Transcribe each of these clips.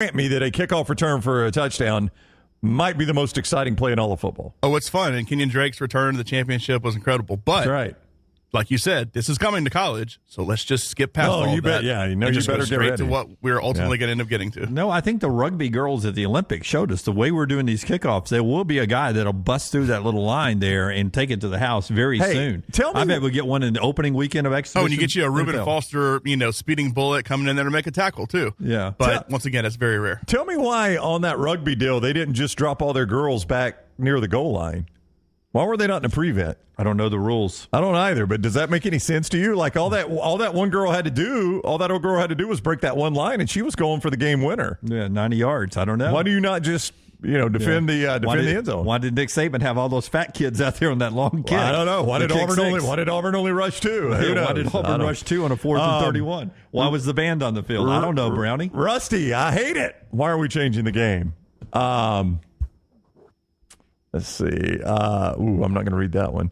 grant me that a kickoff return for a touchdown might be the most exciting play in all of football. Oh, it's fun. And Kenyon Drake's return to the championship was incredible. But, That's right. like you said, this is coming to college, so let's just skip past all you of bet. that. Yeah, you know, and you just better go get straight ready to what we're ultimately going to end up getting to. No, I think the rugby girls at the Olympics showed us the way we're doing these kickoffs. There will be a guy that'll bust through that little line there and take it to the house very soon. Tell me, I bet we'll get one in the opening weekend of exhibition. Oh, and you get you a Reuben Foster, speeding bullet coming in there to make a tackle too. Yeah, but once again, it's very rare. Tell me why on that rugby deal they didn't just drop all their girls back near the goal line. Why were they not in a prevent? I don't know the rules. I don't either, but does that make any sense to you? Like all that one girl had to do, all that old girl had to do was break that one line, and she was going for the game winner. Yeah, 90 yards. I don't know. Why do you not just defend the end zone? Why did Nick Saban have all those fat kids out there on that long kick? Well, I don't know. Why did Auburn only rush two? Why did Auburn rush two on a 4th and 31? Why was the band on the field? I don't know, Brownie. Rusty, I hate it. Why are we changing the game? Let's see. I'm not going to read that one.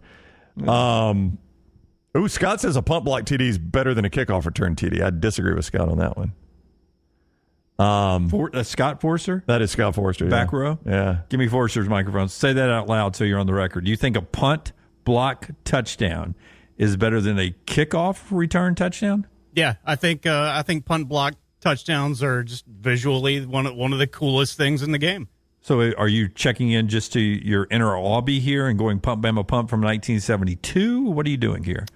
Scott says a punt block TD is better than a kickoff return TD. I disagree with Scott on that one. Scott Forster? That is Scott Forster. Back row? Yeah. Give me Forster's microphone. Say that out loud so you're on the record. Do you think a punt block touchdown is better than a kickoff return touchdown? Yeah, I think punt block touchdowns are just visually one of the coolest things in the game. So are you checking in just to your inner Aubie here and going pump Bama pump from 1972? What are you doing here?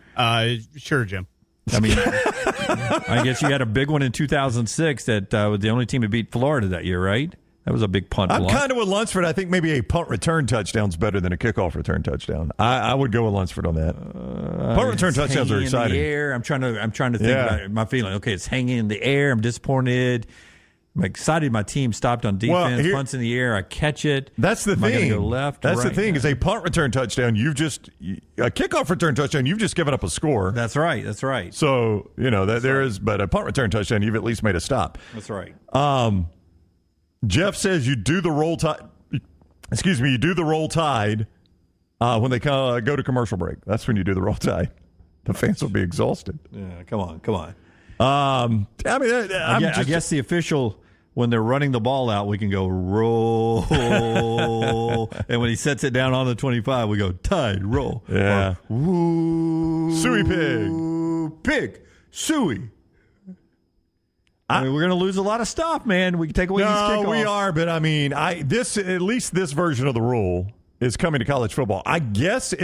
Sure, Jim. I mean, I guess you had a big one in 2006 that was the only team to beat Florida that year, right? That was a big punt block. I'm kind of with Lunsford. I think maybe a punt return touchdown is better than a kickoff return touchdown. I would go with Lunsford on that. Punt return touchdowns are exciting. In the air. I'm trying to think about my feeling. Okay, it's hanging in the air. I'm disappointed. I'm excited my team stopped on defense. Punts in the air. I catch it. That's the thing. I gonna go left? That's right? the thing. Is a punt return touchdown. A kickoff return touchdown. You've just given up a score. That's right. That's right. So there is, but a punt return touchdown, you've at least made a stop. That's right. Jeff says you do the roll tide. Excuse me. You do the roll tide when they go to commercial break. That's when you do the roll tide. The fans will be exhausted. Yeah. Come on. I guess the official, when they're running the ball out, we can go roll, and when he sets it down on the 25, we go tide roll. Yeah. Or, Suey pig, suey. I mean, we're going to lose a lot of stuff, man. We can take away these kickoffs. No, we are, but I mean, at least this version of the rule is coming to college football. I guess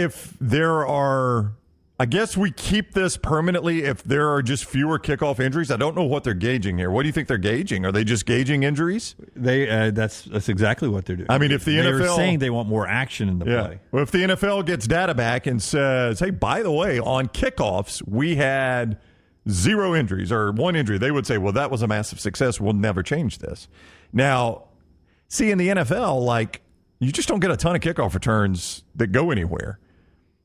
we keep this permanently if there are just fewer kickoff injuries. I don't know what they're gauging here. What do you think they're gauging? Are they just gauging injuries? That's exactly what they're doing. I mean, if the NFL... They're saying they want more action in the play. Well, if the NFL gets data back and says, hey, by the way, on kickoffs, we had 0 injuries or 1 injury, they would say, well, that was a massive success. We'll never change this. Now, see, in the NFL, you just don't get a ton of kickoff returns that go anywhere.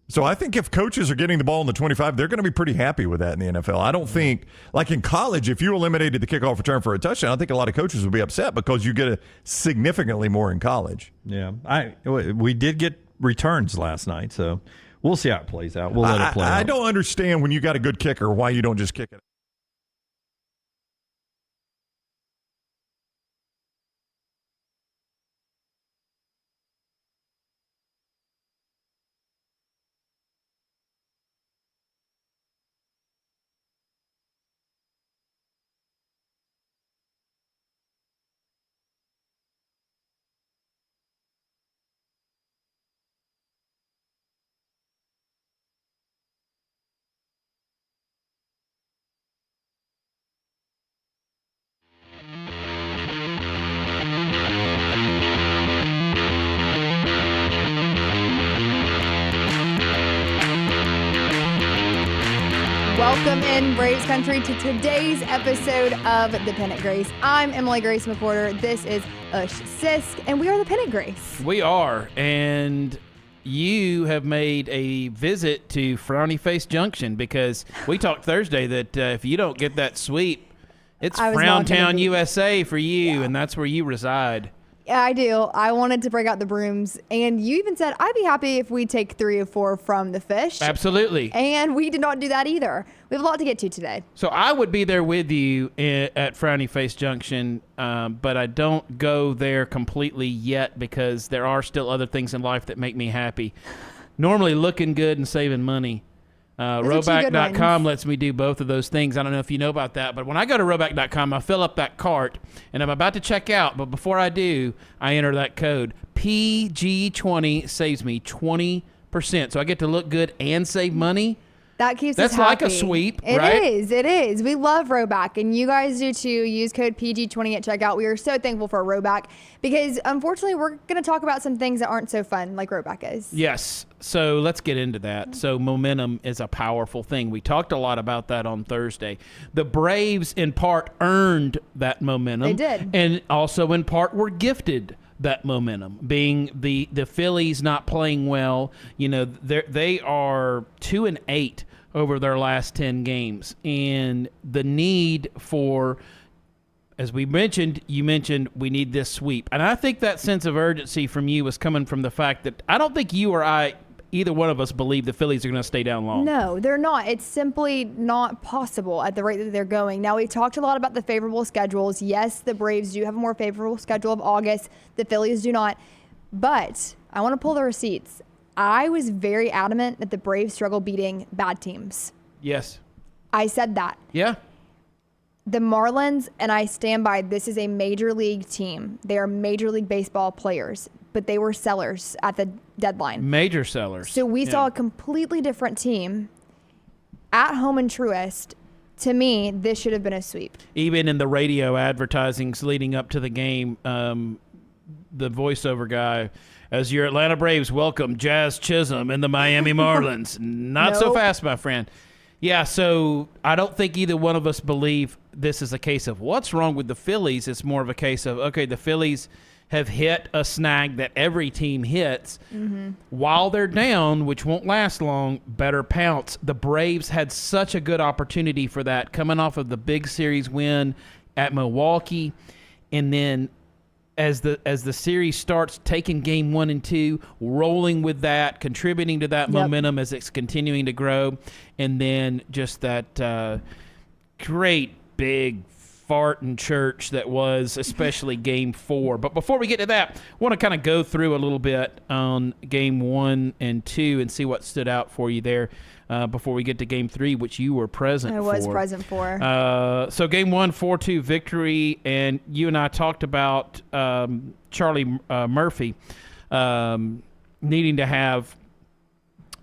So I think if coaches are getting the ball in the 25, they're going to be pretty happy with that in the NFL. I don't think, like in college, if you eliminated the kickoff return for a touchdown, I think a lot of coaches would be upset because you get significantly more in college. Yeah. We did get returns last night, so we'll see how it plays out. We'll let it play out. I don't understand when you got a good kicker why you don't just kick it. Welcome in, Braves Country, to today's episode of the Pennant Grace. I'm Emily Grace McWhorter. This is Ush Sisk, and we are the Pennant Grace. We are, and you have made a visit to Frowny Face Junction because we talked Thursday that if you don't get that sweep, it's Frowntown, USA for you, and that's where you reside. Yeah, I do. I wanted to break out the brooms. And you even said, I'd be happy if we take 3 or 4 from the fish. Absolutely. And we did not do that either. We have a lot to get to today. So I would be there with you at Frowny Face Junction, but I don't go there completely yet because there are still other things in life that make me happy. Normally looking good and saving money. Roback.com lets me do both of those things. I don't know if you know about that, but when I go to Roback.com, I fill up that cart, and I'm about to check out, but before I do, I enter that code. PG20 saves me 20%. So I get to look good and save money. That keeps us happy. That's like a sweep, right? It is. We love Roback, and you guys do too. Use code PG20 at checkout. We are so thankful for Roback because, unfortunately, we're going to talk about some things that aren't so fun like Roback is. Yes. So let's get into that. So momentum is a powerful thing. We talked a lot about that on Thursday. The Braves, in part, earned that momentum. They did. And also, in part, were gifted that momentum, being the Phillies not playing well. You know, they are 2-8 over their last 10 games, and the need for, as we mentioned, you mentioned we need this sweep, and I think that sense of urgency from you was coming from the fact that I don't think you or I, either one of us, believe the Phillies are going to stay down long. No, they're not. It's simply not possible at the rate that they're going. Now, we talked a lot about the favorable schedules. Yes, the Braves do have a more favorable schedule of August. The Phillies do not. But I want to pull the receipts. I was very adamant that the Braves struggle beating bad teams. Yes. I said that. Yeah. The Marlins, and I stand by, this is a major league team. They are Major League Baseball players, but they were sellers at the deadline. Major sellers. So we saw a completely different team at home in Truist. To me, this should have been a sweep. Even in the radio advertisings leading up to the game, the voiceover guy, as your Atlanta Braves welcome Jazz Chisholm and the Miami Marlins. Not so fast, my friend. Yeah, so I don't think either one of us believe this is a case of what's wrong with the Phillies. It's more of a case of, okay, the Phillies have hit a snag that every team hits. Mm-hmm. While they're down, which won't last long, better pounce. The Braves had such a good opportunity for that, coming off of the big series win at Milwaukee, and then as the series starts, taking game 1 and 2, rolling with that, contributing to that momentum as it's continuing to grow, and then just that great big fart in church that was especially game 4. But before we get to that, I want to kind of go through a little bit on game 1 and 2 and see what stood out for you there before we get to game 3, which you were present for. I was present for. So game 1, 4-2 victory, and you and I talked about Charlie Murphy needing to have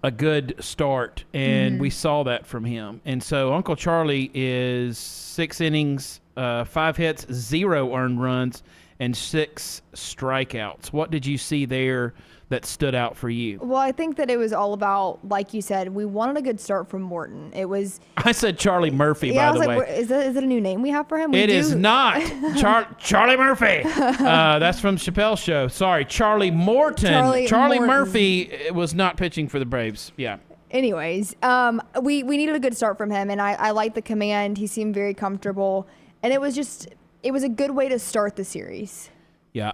a good start, and we saw that from him. And so Uncle Charlie is 6 innings, 5 hits, 0 earned runs, and 6 strikeouts. What did you see there that stood out for you? Well, I think that it was all about, like you said, we wanted a good start from Morton. It was. I said Charlie Murphy, by the way. Is it a new name we have for him? It is not. Charlie Murphy. That's from Chappelle's show. Sorry, Charlie Morton. Charlie Murphy was not pitching for the Braves. Yeah. Anyways, we needed a good start from him, and I liked the command. He seemed very comfortable, and it was a good way to start the series. Yeah,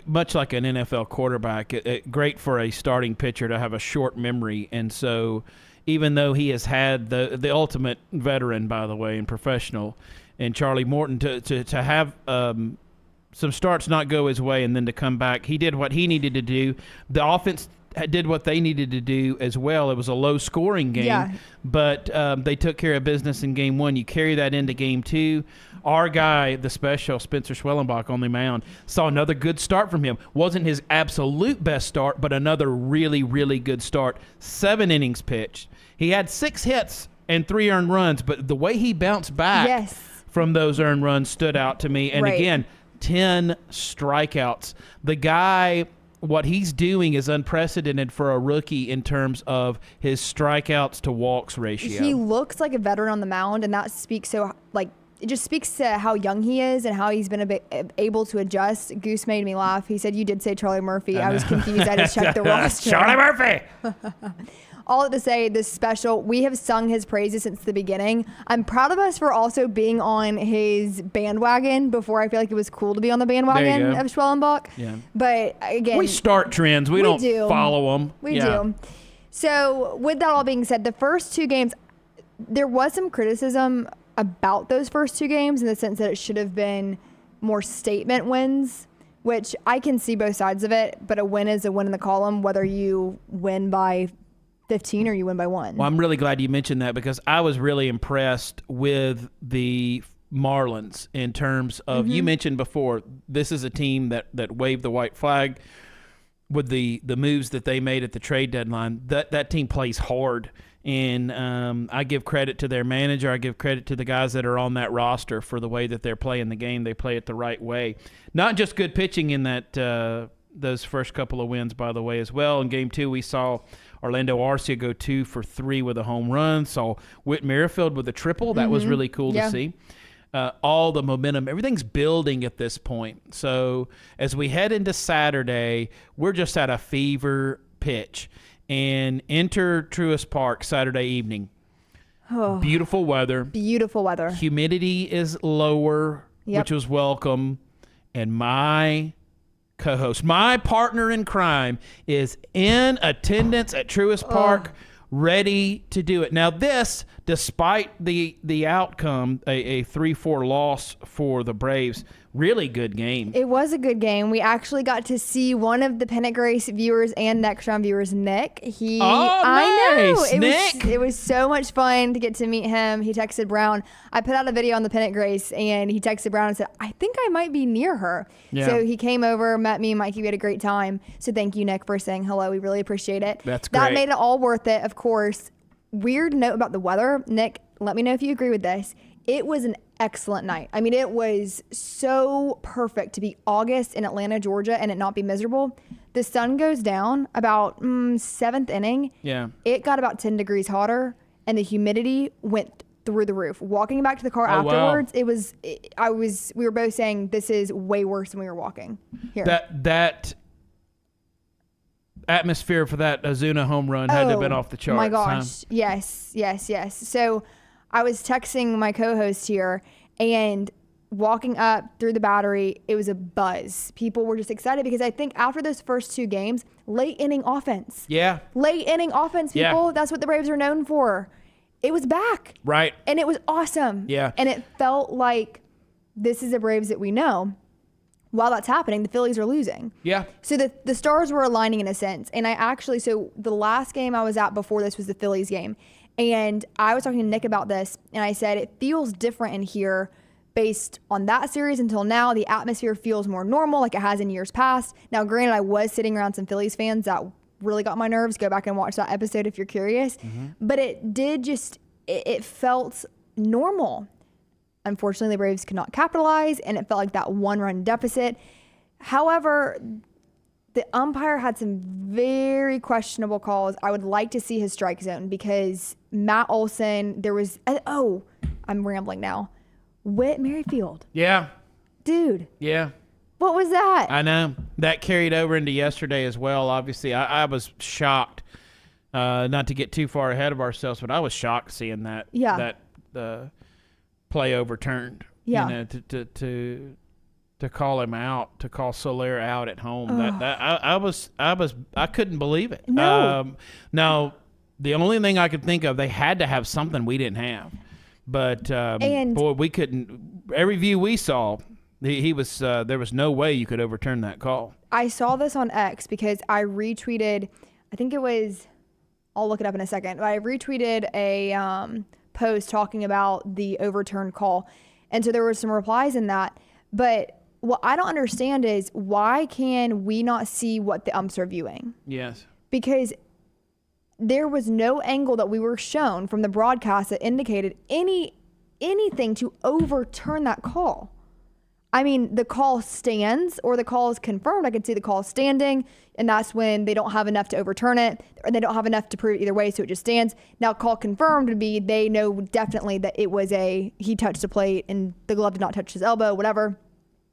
much like an NFL quarterback, great for a starting pitcher to have a short memory. And so even though he has had the ultimate veteran, by the way, and professional, and Charlie Morton, to have some starts not go his way and then to come back, he did what he needed to do. The offense did what they needed to do as well. It was a low-scoring game, but they took care of business in game 1. You carry that into game 2. Our guy, the special, Spencer Schwellenbach on the mound, saw another good start from him. Wasn't his absolute best start, but another really, really good start. 7 innings pitched. He had 6 hits and 3 earned runs, but the way he bounced back from those earned runs stood out to me. And again, 10 strikeouts. The guy, what he's doing is unprecedented for a rookie in terms of his strikeouts to walks ratio. He looks like a veteran on the mound, and that speaks it just speaks to how young he is and how he's been able to adjust. Goose made me laugh. He said, "You did say Charlie Murphy." I was confused. I just checked the roster. Charlie Murphy. all to say this special, we have sung his praises since the beginning. I'm proud of us for also being on his bandwagon before I feel like it was cool to be on the bandwagon of Schwellenbach. Yeah. But again, We start trends. We don't follow them. We do. So with that all being said, the first 2 games, there was some criticism about those first 2 games in the sense that it should have been more statement wins, which I can see both sides of it, but a win is a win in the column, whether you win by 15 or you win by 1. Well, I'm really glad you mentioned that because I was really impressed with the Marlins in terms of, you mentioned before, this is a team that waved the white flag with the moves that they made at the trade deadline. That team plays hard. And I give credit to their manager. I give credit to the guys that are on that roster for the way that they're playing the game. They play it the right way. Not just good pitching in that those first couple of wins, by the way, as well. In Game 2, we saw Orlando Arcia go 2 for 3 with a home run. Saw Whit Merrifield with a triple. That was really cool to see. All the momentum, everything's building at this point. So as we head into Saturday, we're just at a fever pitch. And enter Truist Park Saturday evening. Oh, beautiful weather. Beautiful weather. Humidity is lower, which was welcome. And my co-host, my partner in crime, is in attendance at Truist Park, ready to do it. Now this, despite the outcome, a 3-4 loss for the Braves, really good game. It was a good game. We actually got to see one of the Pennant Grace viewers and Next Round viewers, Nick. I know. Nick. It was so much fun to get to meet him. He texted Brown. I put out a video on the Pennant Grace, and he texted Brown and said, I think I might be near her. Yeah. So he came over, met me and Mikey. We had a great time. So thank you, Nick, for saying hello. We really appreciate it. That's great. That made it all worth it, of course. Weird note about the weather. Nick, let me know if you agree with this. It was an excellent night. I mean, it was so perfect to be August in Atlanta, Georgia, and it not be miserable. The sun goes down about 7th inning. Yeah. It got about 10 degrees hotter, and the humidity went through the roof. Walking back to the car afterwards, wow. We were both saying this is way worse than we were walking here. That atmosphere for that Ozuna home run had to have been off the charts. My gosh. Huh? Yes. So I was texting my co-host here, and walking up through the Battery, it was a buzz. People were just excited because I think after those first 2 games, late inning offense. Yeah. Late inning offense, people. Yeah. That's what the Braves are known for. It was back. Right. And it was awesome. Yeah. And it felt like this is the Braves that we know. While that's happening, the Phillies are losing. Yeah. So the stars were aligning in a sense. And so the last game I was at before this was the Phillies game. And I was talking to Nick about this, and I said, it feels different in here based on that series until now. The atmosphere feels more normal like it has in years past. Now, granted, I was sitting around some Phillies fans that really got my nerves. Go back and watch that episode if you're curious. But it did it felt normal. Unfortunately, the Braves could not capitalize, and it felt like that 1-run deficit. However, the umpire had some very questionable calls. I would like to see his strike zone because Matt Olson, I'm rambling now. Whit Merrifield. Yeah. Dude. Yeah. What was that? I know. That carried over into yesterday as well. Obviously, I was shocked, not to get too far ahead of ourselves, but I was shocked seeing that. Yeah. That play overturned. Yeah. You know, to call him out, to call Soler out at home. I couldn't believe it. No. Now, the only thing I could think of, they had to have something we didn't have. But boy, we couldn't. Every view we saw, he was. There was no way you could overturn that call. I saw this on X because I retweeted. I think it was. I'll look it up in a second. But I retweeted a post talking about the overturned call, and so there were some replies in that. But what I don't understand is why can we not see what the umps are viewing? Yes. Because there was no angle that we were shown from the broadcast that indicated anything to overturn that call. I mean, the call stands or the call is confirmed. I could see the call standing, and that's when they don't have enough to overturn it, or they don't have enough to prove it either way, so it just stands. Now, call confirmed would be they know definitely that it was he touched the plate and the glove did not touch his elbow, whatever.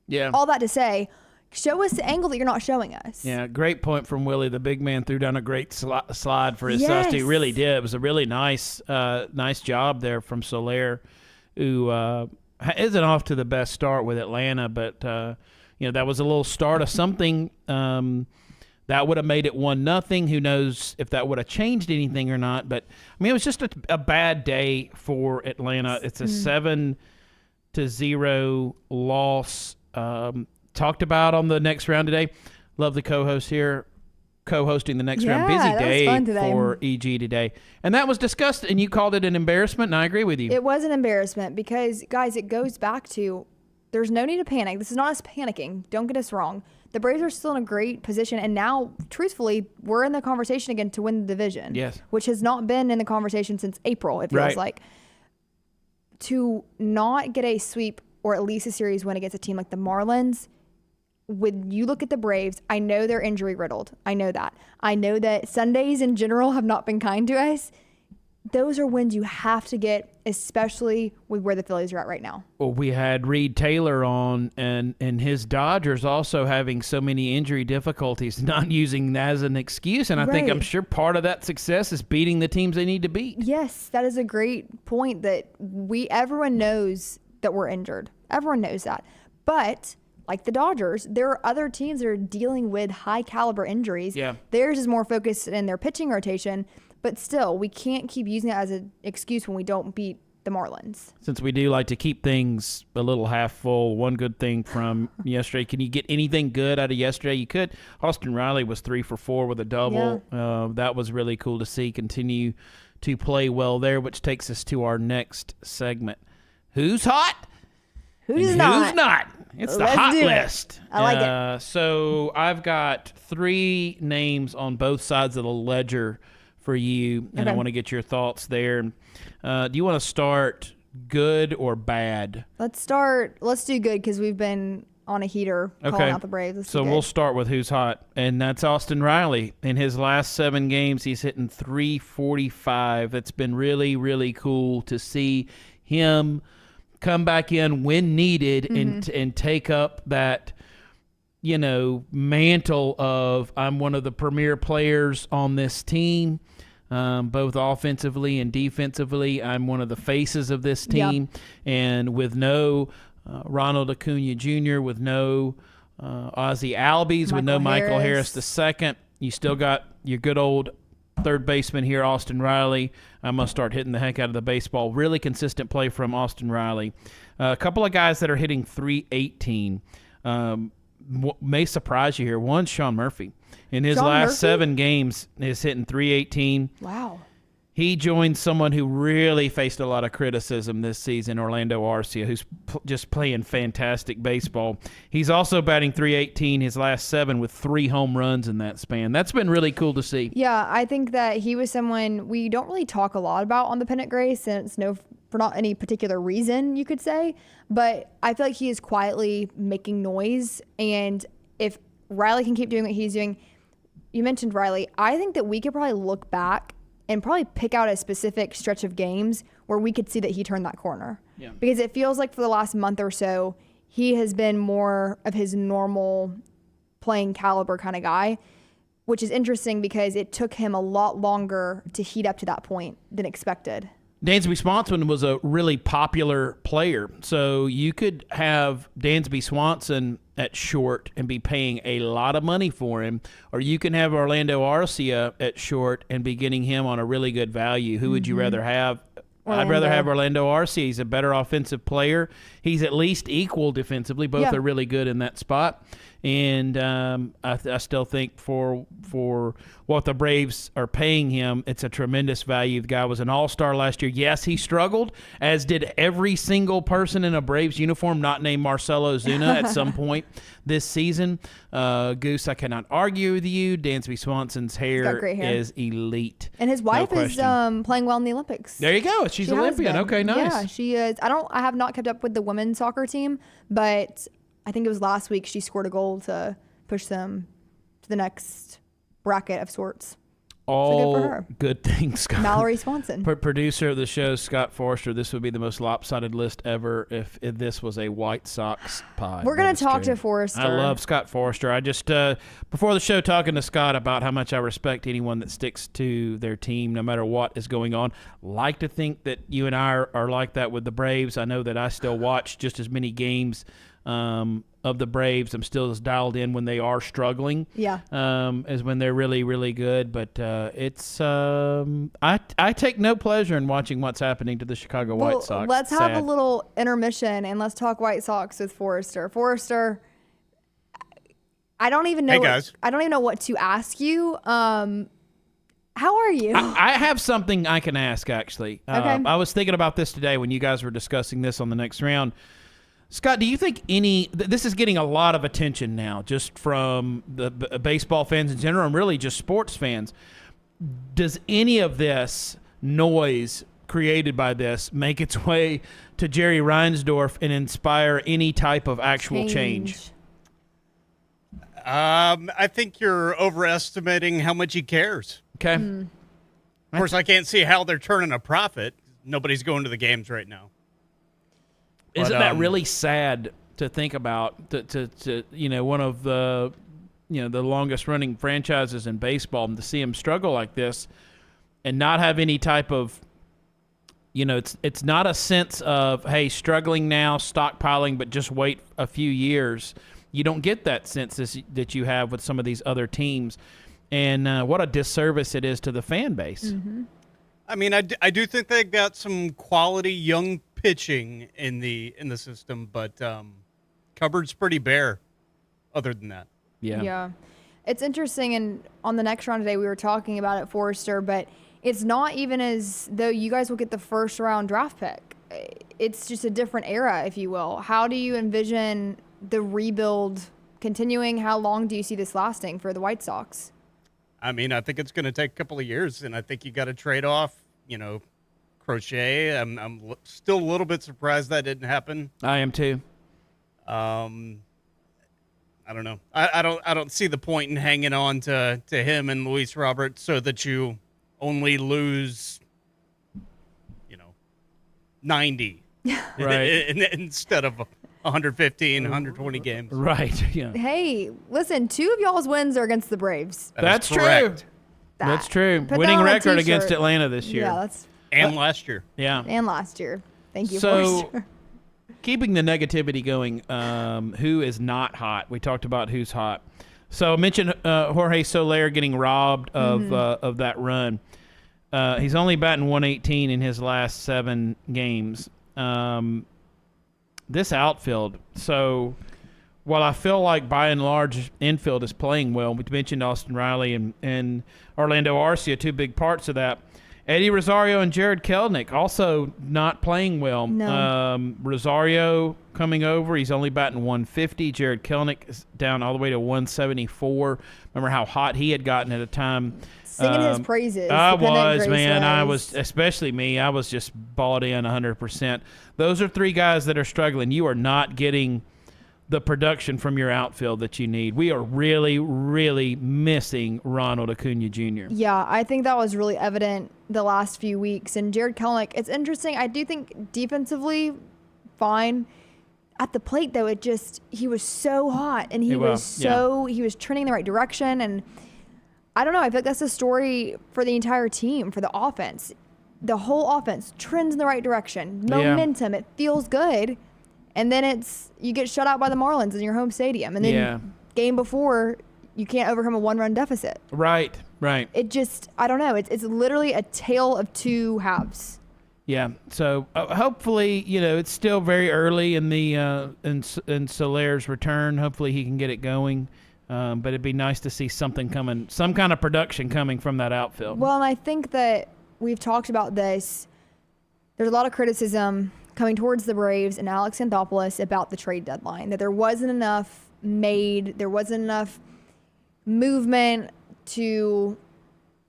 Yeah. All that to say, Show us the angle that you're not showing us. Yeah, great point from Willie. The big man threw down a great slide for his Yes. substitute. He really did. It was a really nice job there from Soler, who isn't off to the best start with Atlanta, but that was a little start of something. That would have made it 1-0. Who knows if that would have changed anything or not? But I mean, it was just a bad day for Atlanta. It's a 7-0 loss. Talked about on the next round today. Love the co-host here, co-hosting the next round. Busy that was fun day today. for EG today. And that was discussed, and you called it an embarrassment, and I agree with you. It was an embarrassment because, guys, it goes back to there's no need to panic. This is not us panicking. Don't get us wrong. The Braves are still in a great position, and now, truthfully, we're in the conversation again to win the division. Yes. Which has not been in the conversation since April, it feels Right. like. To not get a sweep or at least a series win against a team like the Marlins, when you look at the Braves, I know they're injury riddled. I know that. I know that Sundays in general have not been kind to us. Those are wins you have to get, especially with where the Phillies are at right now. Well, we had Reed Taylor on, and his Dodgers also having so many injury difficulties, not using that as an excuse. And I think I'm sure part of that success is beating the teams they need to beat. Yes, that is a great point that everyone knows that we're injured. Everyone knows that. But like the Dodgers, there are other teams that are dealing with high caliber injuries. Yeah. Theirs is more focused in their pitching rotation, but still, we can't keep using it as an excuse when we don't beat the Marlins. Since we do like to keep things a little half full, one good thing from yesterday. Can you get anything good out of yesterday? You could. Austin Riley was 3 for 4 with a double. Yeah. That was really cool to see continue to play well there, which takes us to our next segment. Who's hot? Who's not? Who's not? It's the Let's hot do it. list. I like it. So I've got 3 names on both sides of the ledger for you, and I Okay. want to get your thoughts there. Do you want to start good or bad? Let's do good because we've been on a heater calling out the Braves. Let's So do we'll good. start with who's hot, and that's Austin Riley. In his last 7 games, he's hitting .345. It's been really, really cool to see him come back in when needed and take up that, mantle of I'm one of the premier players on this team, both offensively and defensively. I'm one of the faces of this team, and with no Ronald Acuna Jr., with no Ozzie Albies, with no Michael Harris II, you still got your good old third baseman here, Austin Riley. I'm going to start hitting the heck out of the baseball. Really consistent play from Austin Riley. A couple of guys that are hitting .318 may surprise you here. One, Sean Murphy. In his last 7 games, is hitting .318. Wow. He joined someone who really faced a lot of criticism this season, Orlando Arcia, who's just playing fantastic baseball. He's also batting .318 his last 7 with 3 home runs in that span. That's been really cool to see. Yeah, I think that he was someone we don't really talk a lot about on the Pennant Grace, and it's for not any particular reason, you could say. But I feel like he is quietly making noise, and if Riley can keep doing what he's doing, you mentioned Riley, I think that we could probably look back and probably pick out a specific stretch of games where we could see that he turned that corner. Yeah. Because it feels like for the last month or so, he has been more of his normal playing caliber kind of guy, which is interesting because it took him a lot longer to heat up to that point than expected. Dansby Swanson was a really popular player. So you could have Dansby Swanson at short and be paying a lot of money for him, or you can have Orlando Arcia at short and be getting him on a really good value. Who would you rather have? I'd rather have Orlando Arcia. He's a better offensive player. He's at least equal defensively. Both are really good in that spot. And I still think for what the Braves are paying him, it's a tremendous value. The guy was an all-star last year. Yes, he struggled, as did every single person in a Braves uniform not named Marcelo Zuna at some point this season. Goose, I cannot argue with you. Dansby Swanson's hair is elite. And his wife is playing well in the Olympics. There you go. She's Olympian. Okay, nice. Yeah, she is. I have not kept up with the women's soccer team, but I think it was last week she scored a goal to push them to the next bracket of sorts. all her. good things, Scott. Mallory Swanson. Producer of the show, Scott Forrester. This would be the most lopsided list ever if this was a White Sox pod. We're going to talk to Forrester. I love Scott Forrester. I just, before the show, talking to Scott about how much I respect anyone that sticks to their team no matter what is going on. Like to think that you and I are like that with the Braves. I know that I still watch just as many games of the Braves. I'm still as dialed in when they are struggling, as when they're really, really good. But it's I take no pleasure in watching what's happening to the Chicago White Sox. Let's have a little intermission and let's talk White Sox with Forrester. Forrester, I don't even know. Hey, guys. I don't even know what to ask you. How are you? I have something I can ask, actually. Okay. I was thinking about this today when you guys were discussing this on the next round. Scott, do you think this is getting a lot of attention now, just from the baseball fans in general and really just sports fans? Does any of this noise created by this make its way to Jerry Reinsdorf and inspire any type of actual change? I think you're overestimating how much he cares. Okay. Mm-hmm. Of course, I can't see how they're turning a profit. Nobody's going to the games right now. Isn't that really sad to think about? To one of the the longest running franchises in baseball, and to see them struggle like this, and not have any type of it's not a sense of, hey, struggling now, stockpiling, but just wait a few years. You don't get that sense that you have with some of these other teams, and what a disservice it is to the fan base. Mm-hmm. I mean, I do think they got some quality young pitching in the system, but cupboard's pretty bare other than that. Yeah. It's interesting, and on the next round today we were talking about it, Forrester, but it's not even as though you guys will get the first round draft pick. It's just a different era, if you will. How do you envision the rebuild continuing? How long do you see this lasting for the White Sox? I mean, I think it's going to take a couple of years, and I think you got to trade off, Crochet. I'm still a little bit surprised that didn't happen. I am too. I don't know. I don't see the point in hanging on to him and Luis Robert so that you only lose, 90 right instead of 115, 120 games. Right. Yeah. Hey, listen, 2 of y'all's wins are against the Braves. That's true. Correct. That's true. Put that Winning on a record t-shirt. against Atlanta this year. Yeah, that's And last year. Yeah. and last year. Thank you, So, Forrester. keeping the negativity going, who is not hot? We talked about who's hot. So I mentioned Jorge Soler getting robbed of that run. He's only batting 118 in his last 7 games. This outfield. So while I feel like by and large infield is playing well, we mentioned Austin Riley and Orlando Arcia, 2 big parts of that. Eddie Rosario and Jared Kelenic also not playing well. No. Rosario coming over, he's only batting 150. Jared Kelenic is down all the way to 174. Remember how hot he had gotten at a time. Singing his praises. I the Pennant was, Grace man. I was. was, especially me, I was just bought in 100%. Those are 3 guys that are struggling. You are not getting the production from your outfield that you need. We are really, really missing Ronald Acuna Jr. Yeah, I think that was really evident the last few weeks. And Jared Kelenic, it's interesting. I do think defensively, fine. At the plate, though, he was so hot, and he was trending in the right direction. And I don't know. I feel like that's the story for the entire team, for the offense. The whole offense trends in the right direction. Momentum. It feels good. And then you get shut out by the Marlins in your home stadium. And then game before, you can't overcome a 1-run deficit. Right. It just, I don't know. It's literally a tale of 2 halves. Yeah. So hopefully, it's still very early in the in Soler's return. Hopefully he can get it going. But it'd be nice to see something coming, some kind of production coming from that outfield. Well, and I think that we've talked about this. There's a lot of criticism coming towards the Braves and Alex Anthopoulos about the trade deadline, that there wasn't enough made, there wasn't enough movement to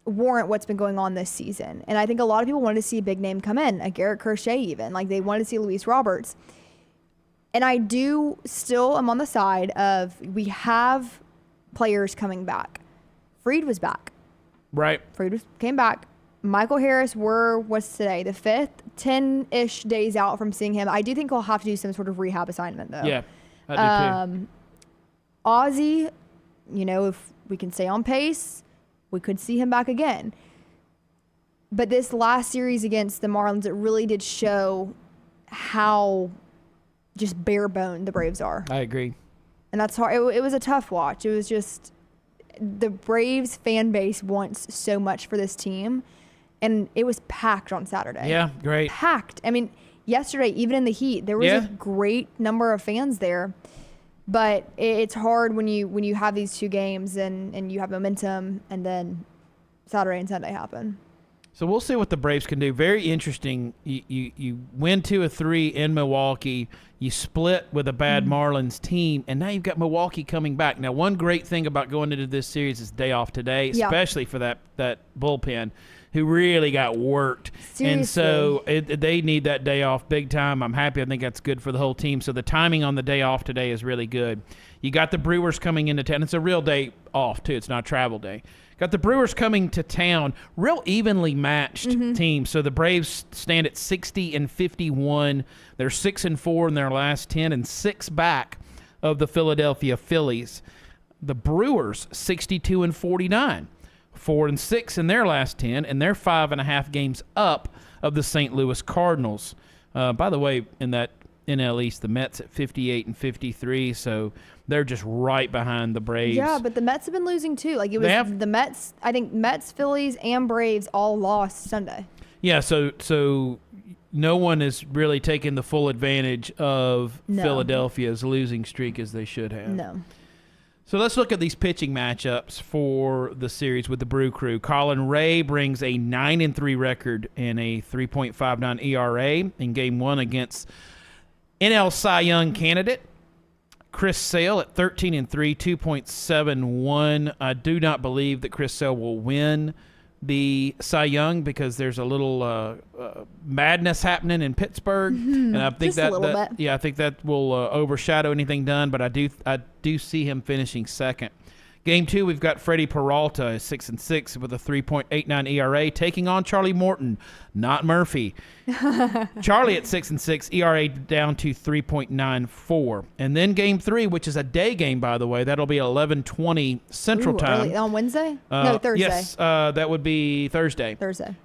warrant what's been going on this season. And I think a lot of people wanted to see a big name come in, a Garrett Crochet even, like they wanted to see Luis Roberts. And I do still am on the side of we have players coming back. Fried was back. Right. Fried came back. Michael Harris, what's today? The 5th, 10-ish days out from seeing him. I do think he'll have to do some sort of rehab assignment, though. Yeah, I do too. Ozzy, if we can stay on pace, we could see him back again. But this last series against the Marlins, it really did show how just bare bone the Braves are. I agree. And that's hard. It was a tough watch. It was just the Braves fan base wants so much for this team. And it was packed on Saturday. Yeah, great. Packed. I mean, yesterday, even in the heat, there was a great number of fans there. But it's hard when you have these two games and you have momentum, and then Saturday and Sunday happen. So we'll see what the Braves can do. Very interesting. You win 2 of 3 in Milwaukee. You split with a bad Marlins team, and now you've got Milwaukee coming back. Now, one great thing about going into this series is day off today, especially for that bullpen, who really got worked. Seriously. And so they need that day off big time. I'm happy. I think that's good for the whole team. So the timing on the day off today is really good. You got the Brewers coming into town. It's a real day off, too. It's not a travel day. Got the Brewers coming to town, real evenly matched team. So the Braves stand at 60-51. They're 6-4 in their last 10 and 6 back of the Philadelphia Phillies. The Brewers 62-49, 4-6 in their last 10, and they're 5.5 games up of the St. Louis Cardinals. By the way, in that NL East, the Mets at 58-53, so they're just right behind the Braves. Yeah, but the Mets have been losing too. Like it was the Mets. I think Mets, Phillies, and Braves all lost Sunday. Yeah, so no one is really taking the full advantage of Philadelphia's losing streak as they should have. No. So let's look at these pitching matchups for the series with the Brew Crew. Colin Ray brings a 9-3 record and a 3.59 ERA in Game 1 against NL Cy Young candidate Chris Sale at 13-3, 2.71. I do not believe that Chris Sale will win the Cy Young because there's a little madness happening in Pittsburgh, and I think just a little bit. Yeah, I think that will overshadow anything done. But I do see him finishing second. Game 2, we've got Freddie Peralta, 6-6 with a 3.89 ERA, taking on Charlie Morton, not Murphy. Charlie at 6-6, ERA down to 3.94. And then Game 3, which is a day game, by the way, that'll be 11:20 Central Time. Early, on Wednesday? No, Thursday. Yes, that would be Thursday.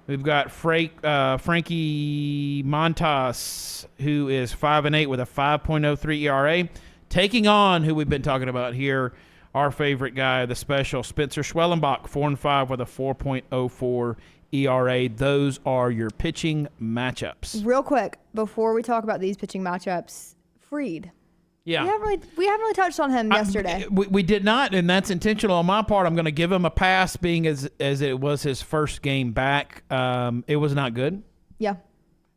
We've got Frankie Montas, who is 5-8 with a 5.03 ERA, taking on who we've been talking about here, our favorite guy, the special, Spencer Schwellenbach, 4-5 with a 4.04 ERA. Those are your pitching matchups. Real quick, before we talk about these pitching matchups, Fried. Yeah. We haven't really touched on him yesterday. We did not, and that's intentional on my part. I'm going to give him a pass, being as it was his first game back. It was not good. Yeah.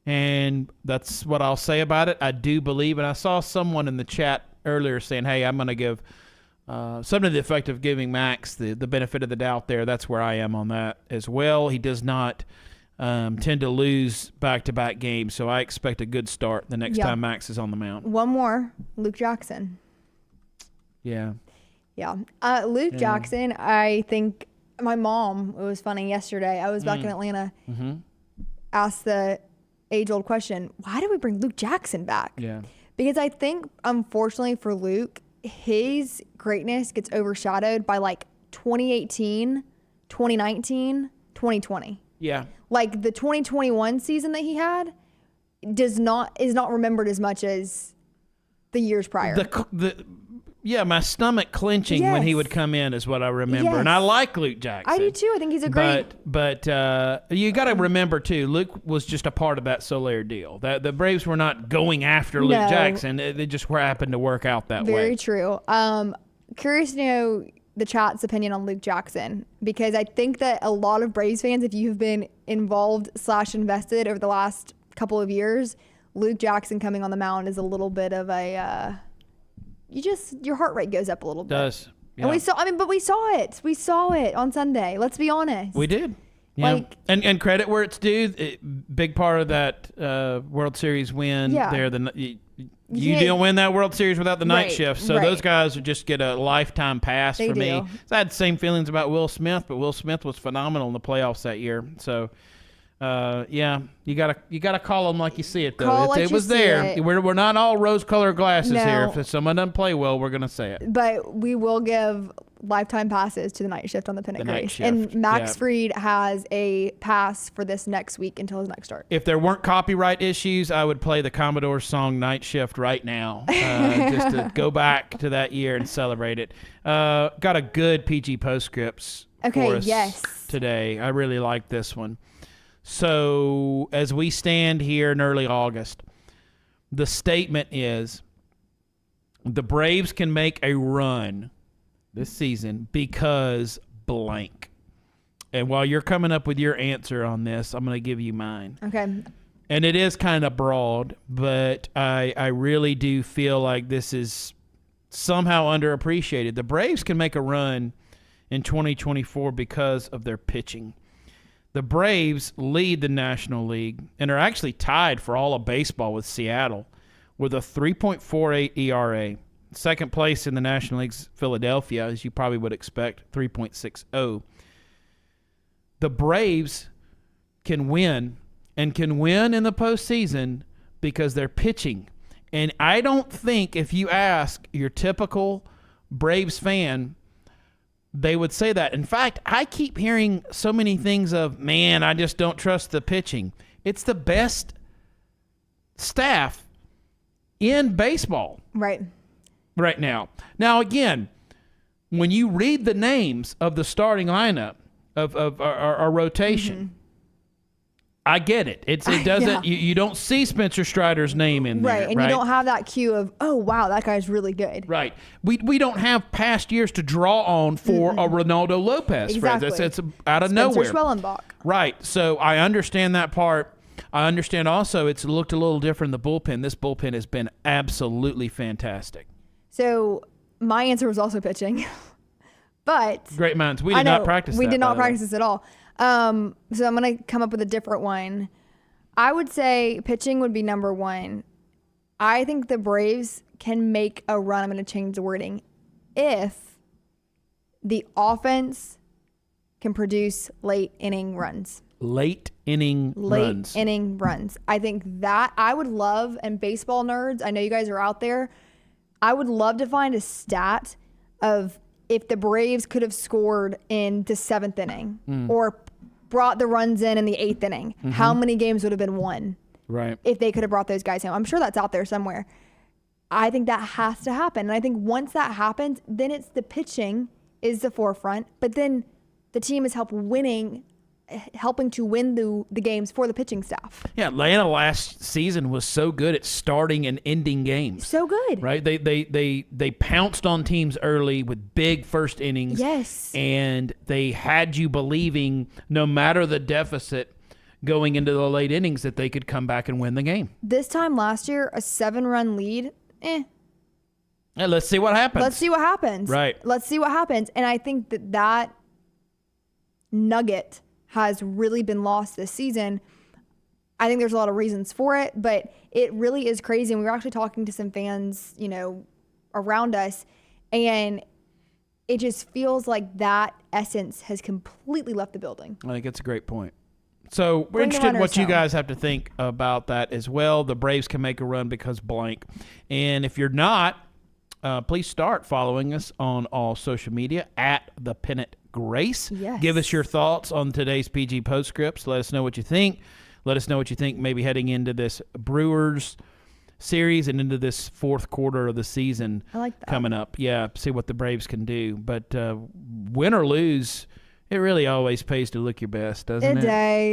And that's what I'll say about it. I do believe, and I saw someone in the chat earlier saying, hey, I'm going to give something to the effect of giving Max the benefit of the doubt there. That's where I am on that as well. He does not tend to lose back-to-back games, so I expect a good start the next time Max is on the mound. One more, Luke Jackson. Yeah. Yeah. Luke Jackson, I think my mom, it was funny yesterday, I was back in Atlanta, asked the age-old question, why did we bring Luke Jackson back? Yeah. Because I think, unfortunately for Luke, his greatness gets overshadowed by like 2018, 2019, 2020. Yeah. Like the 2021 season that he had is not remembered as much as the years prior. My stomach clenching when he would come in is what I remember. Yes. And I like Luke Jackson. I do too. I think he's a great. But you got to remember too, Luke was just a part of that Soler deal. That the Braves were not going after Luke Jackson. They just happened to work out that way. Very true. Curious to know the chat's opinion on Luke Jackson, because I think that a lot of Braves fans, if you have been involved / invested over the last couple of years, Luke Jackson coming on the mound is a little bit of a. Your heart rate goes up a little bit. Does. Yeah. And we saw it. We saw it on Sunday. Let's be honest. We did. Yeah. Like, and credit where it's due. Big part of that World Series win. Yeah. There, you Yeah. don't win that World Series without the night Right, shift. So right. those guys would just get a lifetime pass They for me. do. So I had the same feelings about Will Smith, but Will Smith was phenomenal in the playoffs that year. So. You gotta call them like you see it, though. Call like It you was see there. it. We're not all rose-colored glasses No. here. If someone doesn't play well, we're gonna say it. but we will give lifetime passes to the night shift on the Pennant The night Grace. shift, And Max yeah. Fried has a pass for this next week until his next start. If there weren't copyright issues, I would play the Commodore song "Night Shift" right now, just to go back to that year and celebrate it. Got a good PG postscripts Okay, for us yes. today. I really like this one. So as we stand here in early August, the statement is the Braves can make a run this season because blank. And while you're coming up with your answer on this, I'm going to give you mine. Okay. And it is kind of broad, but I really do feel like this is somehow underappreciated. The Braves can make a run in 2024 because of their pitching. The Braves lead the National League and are actually tied for all of baseball with Seattle with a 3.48 ERA. Second place in the National League's Philadelphia, as you probably would expect, 3.60. The Braves can win and can win in the postseason because they're pitching. And I don't think if you ask your typical Braves fan, they would say that. In fact, I keep hearing so many things of, man, I just don't trust the pitching. It's the best staff in baseball Right. right now. Now, again, when you read the names of the starting lineup of our rotation, I get it. It doesn't. Yeah. You don't see Spencer Strider's name in there, Right. And you don't have that cue of, oh, wow, that guy's really good. Right. We don't have past years to draw on for a Ronaldo Lopez. Exactly. It's out of Spencer nowhere. Schwellenbach. Right. So I understand that part. I understand also it's looked a little different in the bullpen. This bullpen has been absolutely fantastic. So my answer was also pitching. But Great minds. We I did know, not practice we that, did by not the way. practice this at all. So I'm going to come up with a different one. I would say pitching would be number one. I think the Braves can make a run. I'm going to change the wording. If the offense can produce late inning runs. Late inning runs. Late inning runs. I think that I would love, and baseball nerds, I know you guys are out there, I would love to find a stat of if the Braves could have scored in the 7th inning or brought the runs in the 8th inning, how many games would have been won Right. if they could have brought those guys home? I'm sure that's out there somewhere. I think that has to happen. And I think once that happens, then it's the pitching is the forefront, but then the team is helping to win the games for the pitching staff. Yeah, Atlanta last season was so good at starting and ending games. So good. Right? They pounced on teams early with big first innings. Yes. And they had you believing no matter the deficit going into the late innings that they could come back and win the game. This time last year, a 7-run lead, And let's see what happens. let's see what happens. Right. Let's see what happens. And I think that nugget has really been lost this season. I think there's a lot of reasons for it, but it really is crazy. And we were actually talking to some fans, around us, and it just feels like that essence has completely left the building. I think that's a great point. So we're Bring the interested in what runners you home. guys have to think about that as well. The Braves can make a run because blank. And if you're not, please start following us on all social media at the Pennant Grace. Yes. Give us your thoughts on today's PG postscripts. Let us know what you think. Let us know what you think maybe heading into this Brewers series and into this fourth quarter of the season I like that. coming up. Yeah, see what the Braves can do. But win or lose, it really always pays to look your best, doesn't It it?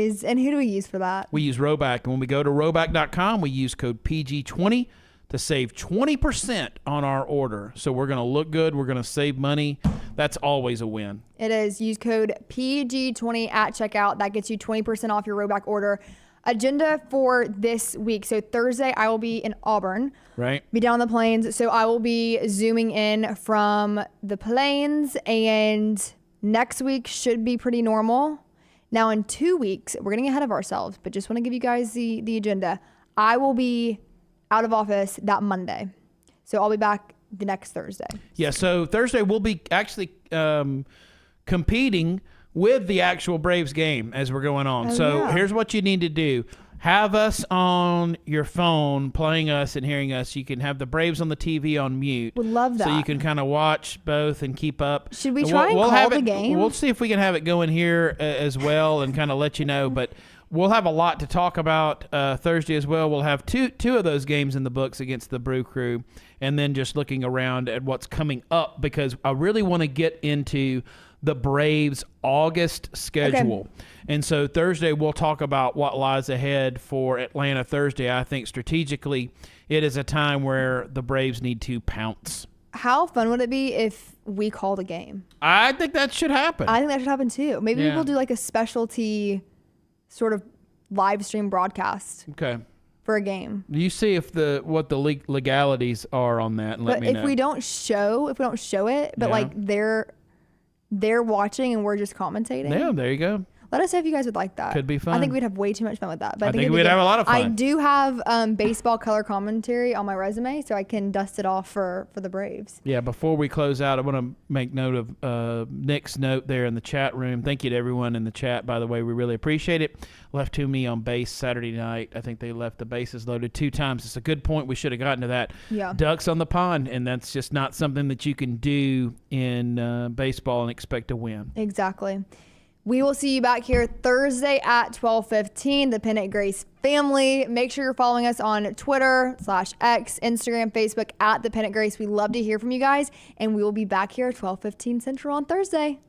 does. And who do we use for that? We use Roback. And when we go to roback.com, we use code PG20 to save 20% on our order. So we're going to look good. We're going to save money. That's always a win. It is. Use code PG20 at checkout. That gets you 20% off your Roback order. Agenda for this week. So Thursday, I will be in Auburn. Right? Be down on the plains. So I will be zooming in from the plains. And next week should be pretty normal. Now, in 2 weeks, we're getting ahead of ourselves, but just want to give you guys the agenda. I will be out of office that Monday. So I'll be back the next Thursday. Yeah, so Thursday we'll be actually competing with the actual Braves game as we're going on. Here's what you need to do. Have us on your phone playing us and hearing us. You can have the Braves on the TV on mute. Would love that. So you can kind of watch both and keep up. Should we try and call the game? We'll see if we can have it going here as well and kind of let you know. But we'll have a lot to talk about Thursday as well. We'll have two of those games in the books against the Brew Crew, and then just looking around at what's coming up, because I really want to get into the Braves' August schedule. Okay. And so Thursday we'll talk about what lies ahead for Atlanta Thursday. I think strategically it is a time where the Braves need to pounce. How fun would it be if we called a game? I think that should happen. I think that should happen too. Maybe we'll do like a specialty sort of live stream broadcast. Okay. For a game. You see if what the legalities are on that, and let me know. But if we don't show it, but like they're watching and we're just commentating. Yeah, there you go. Let us know if you guys would like that. Could be fun. I think we'd have way too much fun with that. But I think we'd have a lot of fun. I do have baseball color commentary on my resume, so I can dust it off for the Braves. Yeah, before we close out, I want to make note of Nick's note there in the chat room. Thank you to everyone in the chat, by the way. We really appreciate it. Left to me on base Saturday night. I think they left the bases loaded 2 times. It's a good point. We should have gotten to that. Yeah. Ducks on the pond, and that's just not something that you can do in baseball and expect to win. Exactly. We will see you back here Thursday at 12:15. The Pennant Grace family. Make sure you're following us on Twitter/X, Instagram, Facebook at The Pennant Grace. We love to hear from you guys, and we will be back here at 12:15 Central on Thursday.